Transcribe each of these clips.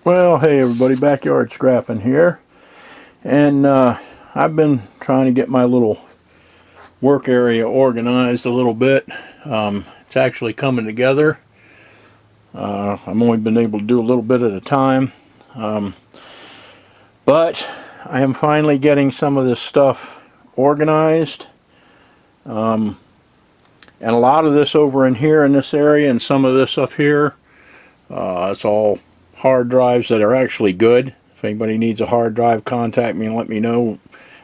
Well, hey everybody, backyard scrapping here, and I've been trying to get my little work area organized a little bit. It's actually coming together. I've only been able to do a little bit at a time, but I am finally getting some of this stuff organized, and a lot of this over in here in this area, and some of this up here. It's all hard drives that are actually good. If anybody needs a hard drive, contact me and let me know.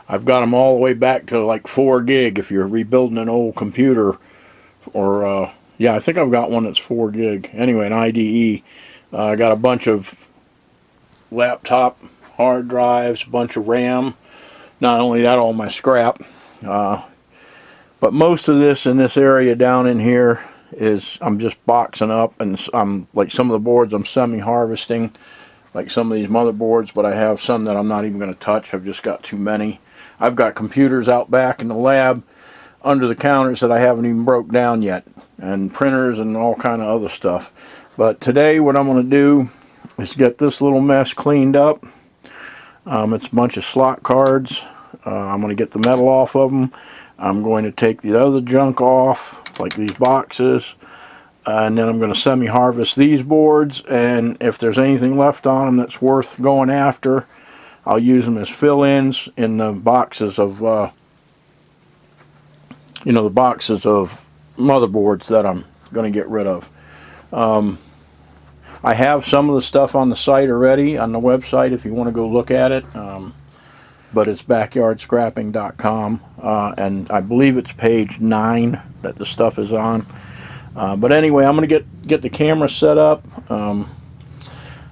I've got them all the way back to like 4 gig if you're rebuilding an old computer. Or yeah, I think I've got one that's 4 gig. Anyway, an IDE. I got a bunch of laptop hard drives, a bunch of RAM. Not only that, all my scrap. But most of this in this area down in here is I'm just boxing up, and I'm like some of the boards I'm semi-harvesting, like some of these motherboards, but I have some that I'm not even going to touch. I've just got too many. I've got computers out back in the lab under the counters that I haven't even broke down yet, and printers and all kind of other stuff. But today what I'm going to do is get this little mess cleaned up. It's a bunch of slot cards. I'm going to get the metal off of them. I'm going to take the other junk off, like these boxes, and then I'm going to semi-harvest these boards, and if there's anything left on them that's worth going after, I'll use them as fill-ins in the boxes of the boxes of motherboards that I'm going to get rid of. I have some of the stuff on the site already, on the website, if you want to go look at it. But it's backyardscrapping.com, and I believe it's page 9 that the stuff is on. But anyway, I'm going to get the camera set up,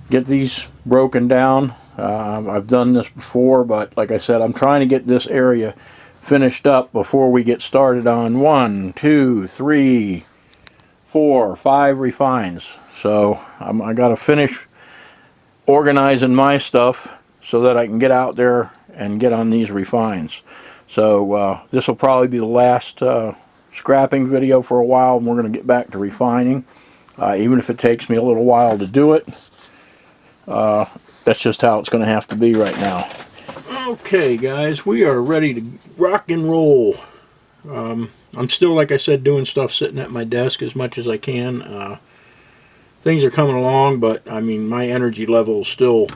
get these broken down. I've done this before, but like I said, I'm trying to get this area finished up before we get started on 1, 2, 3, 4, 5 refines. So I got to finish organizing my stuff so that I can get out there and get on these refines. So this will probably be the last scrapping video for a while, and we're going to get back to refining, even if it takes me a little while to do it. That's just how it's going to have to be right now. Okay guys, we are ready to rock and roll. I'm still, like I said, doing stuff sitting at my desk as much as I can. Things are coming along, but I mean, my energy level is still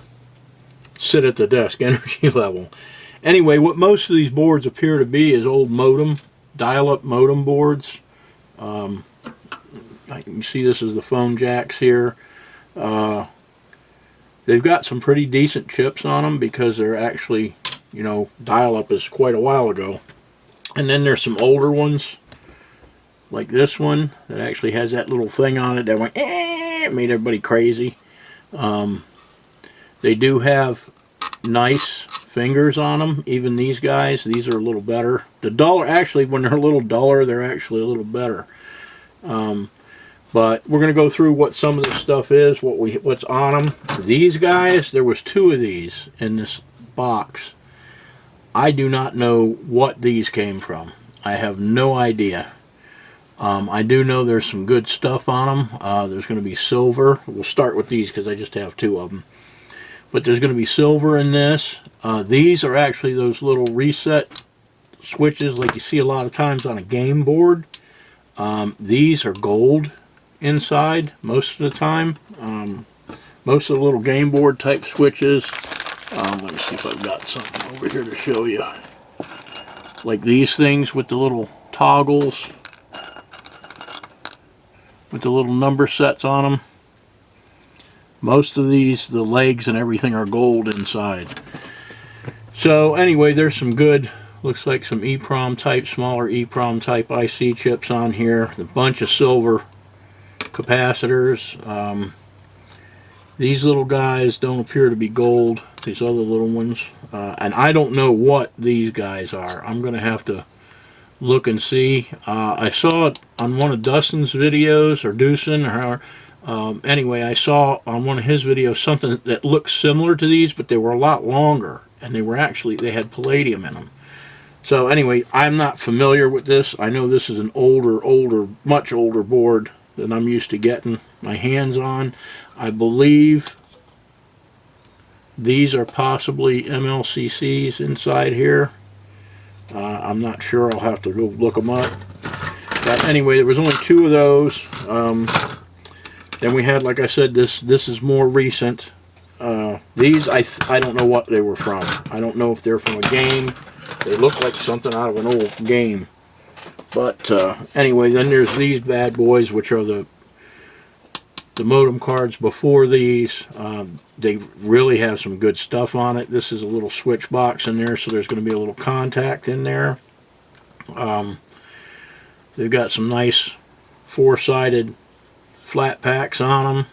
sit at the desk energy level. Anyway, what most of these boards appear to be is old modem, dial-up modem boards. I can see this is the phone jacks here. They've got some pretty decent chips on them because they're actually, dial-up is quite a while ago. And then there's some older ones, like this one, that actually has that little thing on it that went, made everybody crazy. They do have nice fingers on them. Even these guys, these are a little better. The duller, actually, when they're a little duller, they're actually a little better. But we're going to go through what some of this stuff is, what's on them. These guys, there was 2 of these in this box. I do not know what these came from. I have no idea. I do know there's some good stuff on them. There's going to be silver. We'll start with these because I just have 2 of them. But there's going to be silver in this. These are actually those little reset switches like you see a lot of times on a game board. These are gold inside most of the time. Most of the little game board type switches. Let me see if I've got something over here to show you. Like these things with the little toggles, with the little number sets on them. Most of these, the legs and everything are gold inside. So anyway, there's some good, looks like some EEPROM type, smaller EEPROM type IC chips on here. A bunch of silver capacitors. These little guys don't appear to be gold. These other little ones. And I don't know what these guys are. I'm going to have to look and see. I saw it on one of Dustin's videos, or Doosan, or however. Anyway, I saw on one of his videos something that looked similar to these, but they were a lot longer, and they had palladium in them. So anyway, I'm not familiar with this. I know this is an much older board than I'm used to getting my hands on. I believe these are possibly MLCCs inside here. I'm not sure. I'll have to go look them up. But anyway, there was only 2 of those. Then we had, like I said, this is more recent. These, I don't know what they were from. I don't know if they're from a game. They look like something out of an old game. But anyway, then there's these bad boys, which are the modem cards before these. They really have some good stuff on it. This is a little switch box in there, so there's going to be a little contact in there. They've got some nice 4-sided flat packs on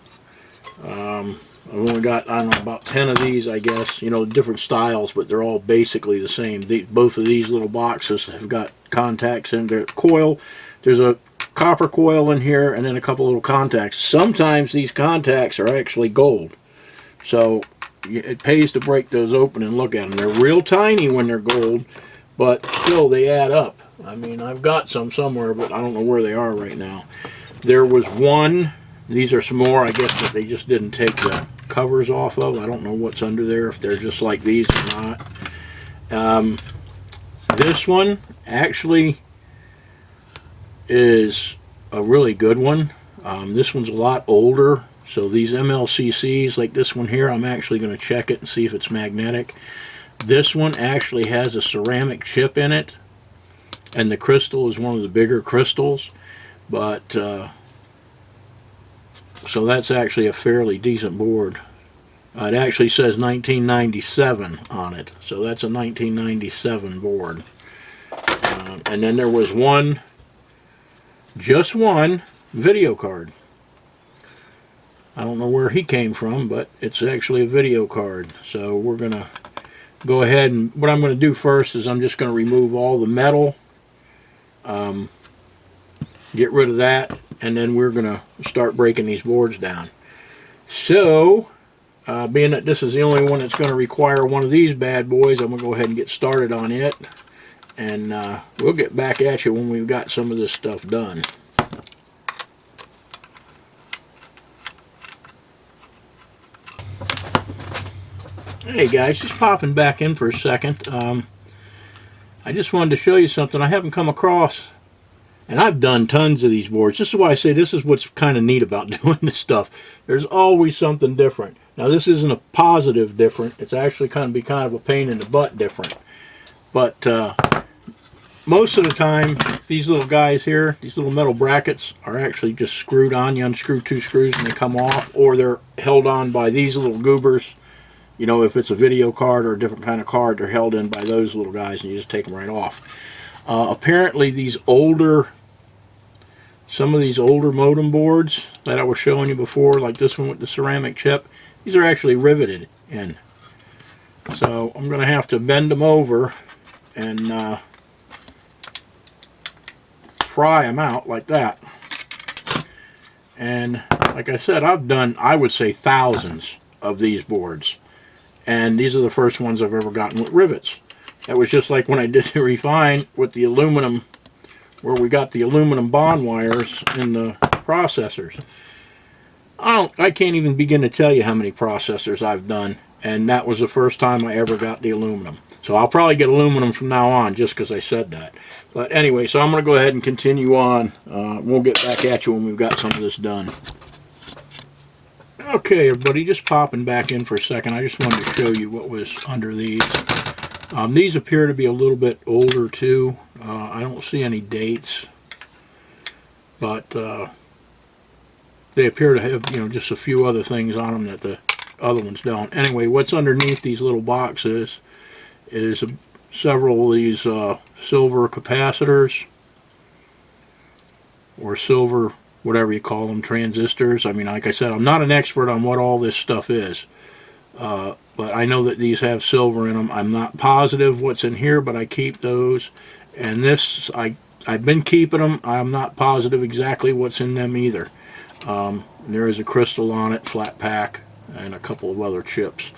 them. I've only got, I don't know, about 10 of these, I guess. You know, different styles, but they're all basically the same. Both of these little boxes have got contacts in their coil. There's a copper coil in here and then a couple little contacts. Sometimes these contacts are actually gold. So it pays to break those open and look at them. They're real tiny when they're gold, but still they add up. I mean, I've got some somewhere, but I don't know where they are right now. There was one. These are some more, I guess, that they just didn't take the covers off of. I don't know what's under there, if they're just like these or not. This one actually is a really good one. This one's a lot older. So these MLCCs, like this one here, I'm actually going to check it and see if it's magnetic. This one actually has a ceramic chip in it. And the crystal is one of the bigger crystals. But, so that's actually a fairly decent board. It actually says 1997 on it. So that's a 1997 board. And then there was one, just one, video card. I don't know where he came from, but it's actually a video card. So we're going to go ahead and what I'm going to do first is I'm just going to remove all the metal. Get rid of that, and then we're going to start breaking these boards down. So, being that this is the only one that's going to require one of these bad boys, I'm going to go ahead and get started on it. And we'll get back at you when we've got some of this stuff done. Hey guys, just popping back in for a second. I just wanted to show you something I haven't come across. And I've done tons of these boards. This is why I say this is what's kind of neat about doing this stuff. There's always something different. Now this isn't a positive different. It's actually kind of a pain in the butt different. But most of the time, these little guys here, these little metal brackets are actually just screwed on. You unscrew 2 screws and they come off. Or they're held on by these little goobers. You know, if it's a video card or a different kind of card, they're held in by those little guys and you just take them right off. Apparently these older, some of these older modem boards that I was showing you before, like this one with the ceramic chip, these are actually riveted in. So I'm going to have to bend them over and pry them out like that. And like I said, I've done, I would say, thousands of these boards. And these are the first ones I've ever gotten with rivets. That was just like when I did the refine with the aluminum, where we got the aluminum bond wires in the processors. I can't even begin to tell you how many processors I've done, and that was the first time I ever got the aluminum. So I'll probably get aluminum from now on just because I said that. But anyway, so I'm going to go ahead and continue on. We'll get back at you when we've got some of this done. Okay, everybody, just popping back in for a second. I just wanted to show you what was under these. These appear to be a little bit older too. I don't see any dates, but they appear to have, you know, just a few other things on them that the other ones don't. Anyway, what's underneath these little boxes is several of these silver capacitors, or silver, whatever you call them, transistors. I mean, like I said, I'm not an expert on what all this stuff is. But I know that these have silver in them. I'm not positive what's in here, but I keep those. And this, I've been keeping them. I'm not positive exactly what's in them either. There is a crystal on it, flat pack, and a couple of other chips.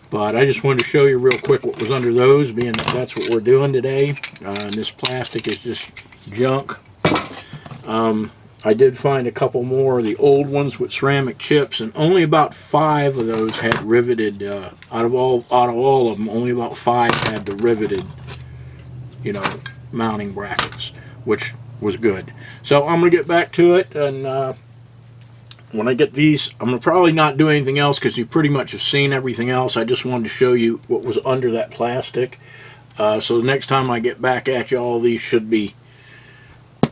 But I just wanted to show you real quick what was under those, being that that's what we're doing today. And this plastic is just junk. I did find a couple more of the old ones with ceramic chips, and only about 5 of those had riveted. Out of all of them, only about 5 had the riveted, you know, mounting brackets, which was good. So I'm gonna get back to it, and when I get these, I'm gonna probably not do anything else because you pretty much have seen everything else. I just wanted to show you what was under that plastic. So the next time I get back at you, all these should be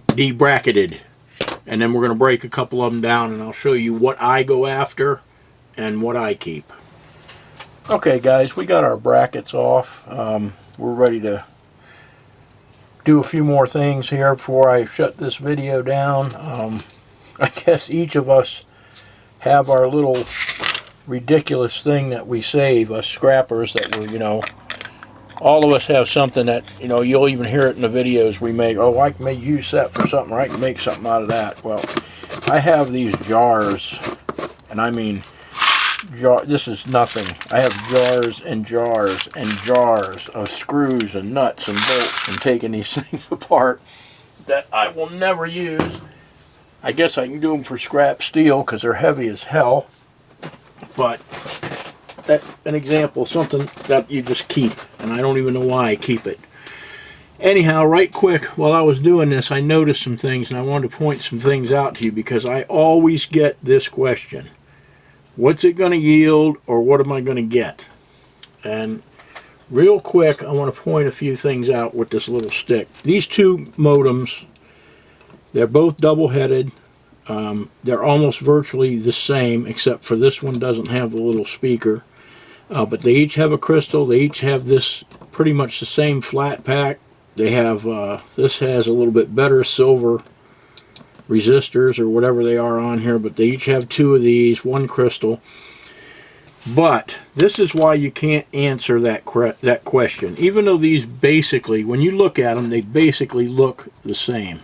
debracketed. And then we're going to break a couple of them down, and I'll show you what I go after and what I keep. Okay guys, we got our brackets off. We're ready to do a few more things here before I shut this video down. I guess each of us have our little ridiculous thing that we save, us scrappers, that we're, you know, all of us have something that, you know, you'll even hear it in the videos we make. Oh, I may use that for something, or I can make something out of that. Well, I have these jars, and I mean, this is nothing. I have jars and jars and jars of screws and nuts and bolts, and taking these things apart that I will never use. I guess I can do them for scrap steel because they're heavy as hell, but that's an example of something that you just keep, and I don't even know why I keep it. Anyhow, right quick, while I was doing this, I noticed some things, and I wanted to point some things out to you because I always get this question: what's it going to yield, or what am I going to get? And real quick, I want to point a few things out with this little stick. These two modems, they're both double-headed. They're almost virtually the same, except for this one doesn't have the little speaker. But they each have a crystal. They each have this pretty much the same flat pack. They have, this has a little bit better silver resistors or whatever they are on here, but they each have 2 of these, 1 crystal. But this is why you can't answer that question. Even though these basically, when you look at them, they basically look the same.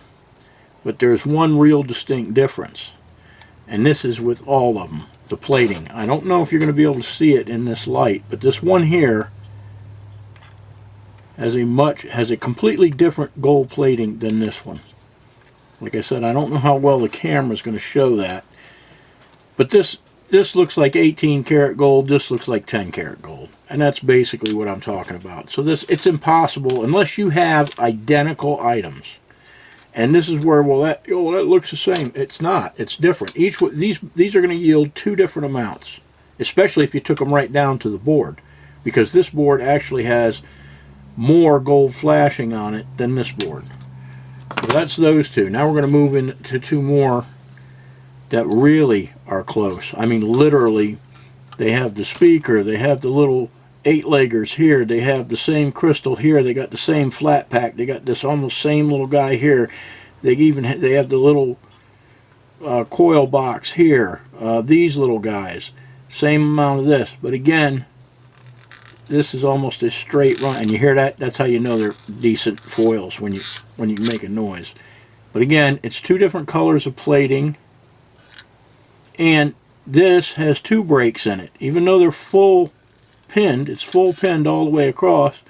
But there's one real distinct difference, and this is with all of them, the plating. I don't know if you're going to be able to see it in this light, but this one here has a completely different gold plating than this one. Like I said, I don't know how well the camera is going to show that, but this looks like 18 karat gold, this looks like 10 karat gold, and that's basically what I'm talking about. So it's impossible unless you have identical items. And this is where, well, that looks the same. It's not. It's different. These are going to yield 2 different amounts, especially if you took them right down to the board, because this board actually has more gold flashing on it than this board. So that's those 2. Now we're going to move into 2 more that really are close. I mean, literally, they have the speaker, they have the little 8-leggers here, they have the same crystal here, they got the same flat pack, they got this almost same little guy here, they have the little coil box here, these little guys, same amount of this. But again, this is almost a straight run, and you hear that? That's how you know they're decent foils, when you make a noise. But again, it's 2 different colors of plating, and this has 2 breaks in it. Even though they're full pinned, it's full pinned all the way across,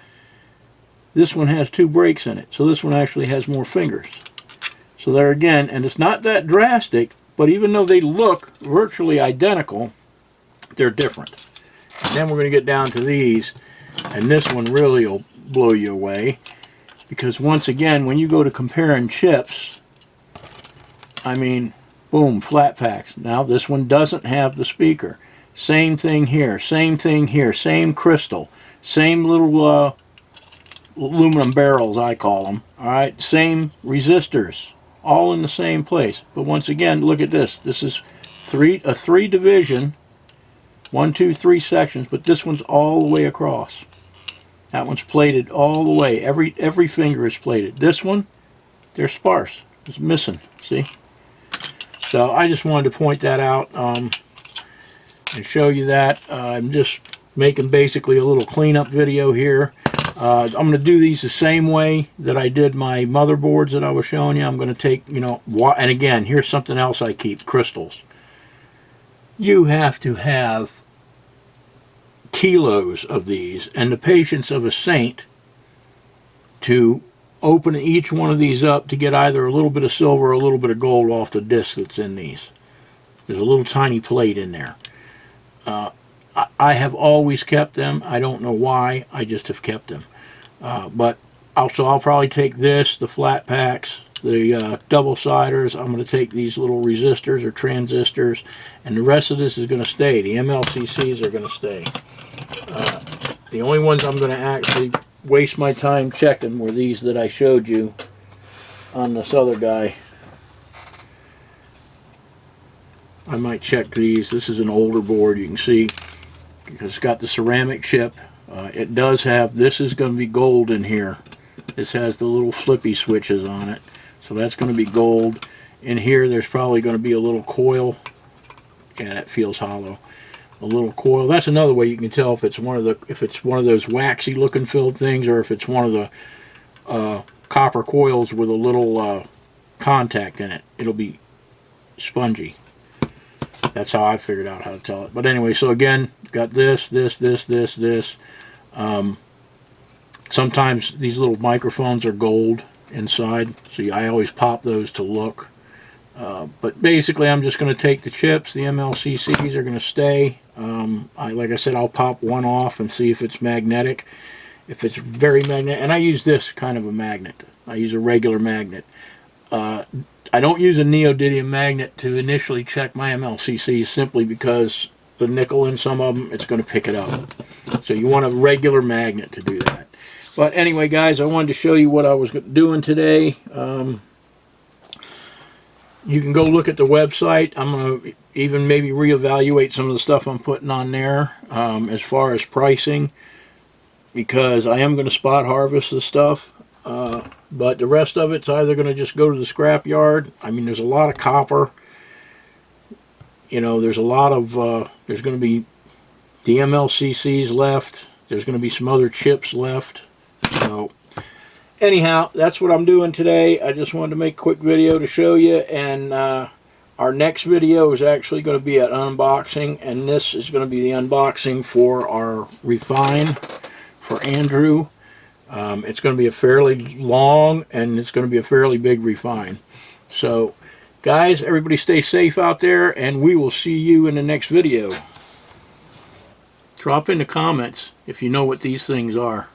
this one has 2 breaks in it. So this one actually has more fingers. So there again, and it's not that drastic, but even though they look virtually identical, they're different. And then we're going to get down to these, and this one really will blow you away, because once again, when you go to comparing chips, I mean, boom, flat packs. Now this one doesn't have the speaker. Same thing here, same thing here, same crystal, same little aluminum barrels, I call them. Alright, same resistors, all in the same place. But once again, look at this. This is a 3 division, 1, 2, 3 sections, but this one's all the way across. That one's plated all the way. Every finger is plated. This one, they're sparse. It's missing, see? So I just wanted to point that out. And show you that. I'm just making basically a little cleanup video here. I'm going to do these the same way that I did my motherboards that I was showing you. I'm going to take, you know, and again, here's something else I keep: crystals. You have to have kilos of these and the patience of a saint to open each one of these up to get either a little bit of silver or a little bit of gold off the disc that's in these. There's a little tiny plate in there. I have always kept them. I don't know why. I just have kept them. But also, I'll probably take this, the flat packs, the double-siders. I'm going to take these little resistors or transistors, and the rest of this is going to stay. The MLCCs are going to stay. The only ones I'm going to actually waste my time checking were these that I showed you on this other guy. I might check these. This is an older board, you can see, because it's got the ceramic chip. It does have, this is going to be gold in here. This has the little flippy switches on it, so that's going to be gold. In here, there's probably going to be a little coil. Yeah, that feels hollow. A little coil. That's another way you can tell if it's one of those waxy looking filled things, or if it's one of the copper coils with a little contact in it. It'll be spongy. That's how I figured out how to tell it. But anyway, so again, got this. Sometimes these little microphones are gold inside, so I always pop those to look. But basically, I'm just going to take the chips. The MLCCs are going to stay. Like I said, I'll pop one off and see if it's magnetic. If it's very magnetic, and I use this kind of a magnet. I use a regular magnet. I don't use a neodymium magnet to initially check my MLCCs simply because the nickel in some of them, it's going to pick it up. So you want a regular magnet to do that. But anyway, guys, I wanted to show you what I was doing today. You can go look at the website. I'm going to even maybe reevaluate some of the stuff I'm putting on there as far as pricing, because I am going to spot harvest the stuff. But the rest of it's either going to just go to the scrap yard. I mean, there's a lot of copper. You know, there's a lot of, there's going to be the MLCCs left. There's going to be some other chips left. So, anyhow, that's what I'm doing today. I just wanted to make a quick video to show you. And our next video is actually going to be an unboxing. And this is going to be the unboxing for our Refine for Andrew. It's going to be a fairly long, and it's going to be a fairly big Refine. So, guys, everybody stay safe out there, and we will see you in the next video. Drop in the comments if you know what these things are.